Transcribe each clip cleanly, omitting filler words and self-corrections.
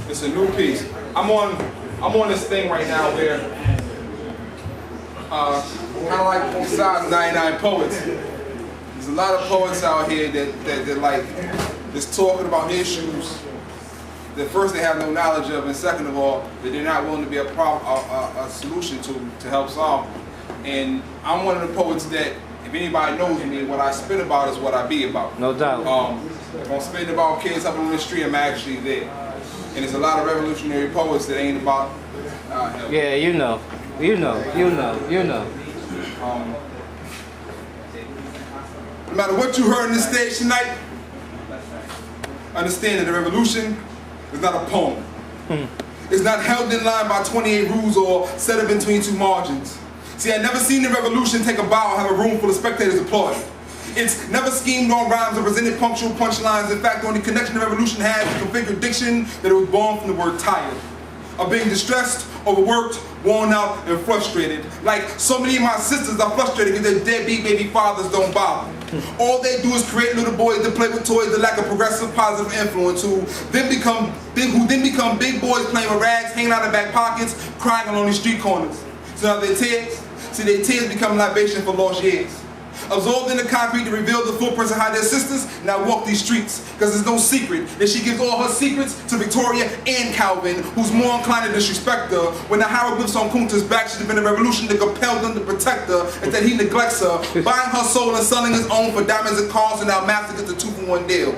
It's a new piece. I'm on this thing right now where kind of like besides 99 poets. There's a lot of poets out here that like just talking about issues that first they have no knowledge of, and second of all that they're not willing to be a solution to help solve. And I'm one of the poets that, if anybody knows me, what I spit about is what I be about. No doubt. If I'm spitting about kids up on the street, I'm actually there. And there's a lot of revolutionary poets that ain't about. Yeah, you know. No matter what you heard on this stage tonight, understand that the revolution is not a poem. It's not held in line by 28 rules or set up between two margins. See, I've never seen the revolution take a bow and have a room full of spectators applauding. It's never schemed on rhymes or presented punctual punchlines. In fact, the only connection the revolution has is configured diction that it was born from the word tired. Of being distressed, overworked, worn out, and frustrated. Like so many of my sisters are frustrated because their deadbeat baby fathers don't bother. All they do is create little boys to play with toys that lack a progressive positive influence, who then become big boys playing with rags, hanging out in back pockets, crying along these street corners. So now their tears become libation for lost years. Absorbed in the concrete to reveal the footprints of how their sisters now walk these streets. Because there's no secret that she gives all her secrets to Victoria and Calvin, who's more inclined to disrespect her. When the hieroglyphs on Kunta's back should have been a revolution that compelled them to protect her, and that he neglects her, buying her soul and selling his own for diamonds and cars, and now master gets a 2-for-1 deal.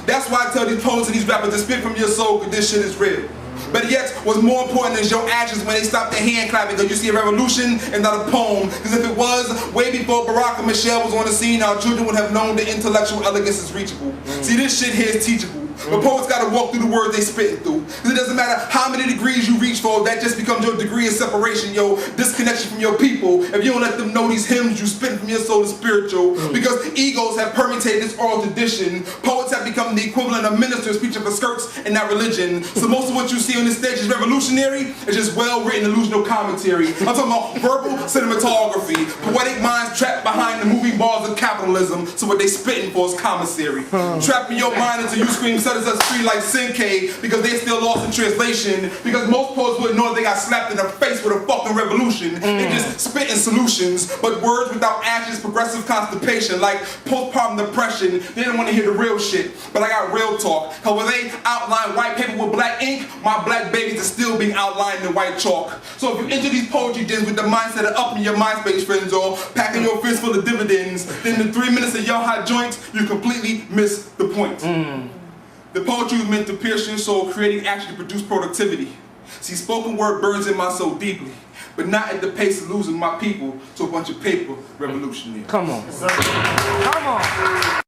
That's why I tell these poets and these rappers to spit from your soul, because this shit is real. But yet, what's more important is your actions when they stop their hand clapping, because you see a revolution and not a poem. Because if it was, way before Barack and Michelle was on the scene, our children would have known the intellectual elegance is reachable. See, this shit here is teachable. But poets gotta walk through the words they spitting through. Because it doesn't matter how many degrees you reach for, that just becomes your degree of separation, your disconnection from your people. If you don't let them know these hymns you spitting from your soul is spiritual. Because egos have permeated this oral tradition. Poets have become the equivalent of ministers preaching for skirts and not religion. So most of what you see on this stage is revolutionary. It's just well-written illusional commentary. I'm talking about verbal cinematography. Poetic minds trapped behind the moving bars of capitalism. So what they spitting for is commissary. Trapping your mind until you scream set us free like Sinke, because they're still lost in translation. Because most poets wouldn't know if they got slapped in the face with a fucking revolution. They just spitting solutions, but words without actions, progressive constipation, like postpartum depression. They didn't want to hear the real shit, but I got real talk. How when they outline white paper with black ink, my black babies are still being outlined in white chalk. So if you enter these poetry gyms with the mindset of upping your MySpace friends or packing your fist full of dividends, then in the 3 minutes of your hot joints, you completely miss the point. The poetry was meant to pierce your soul, creating action to produce productivity. See, spoken word burns in my soul deeply, but not at the pace of losing my people to a bunch of paper revolutionaries. Come on. Come on.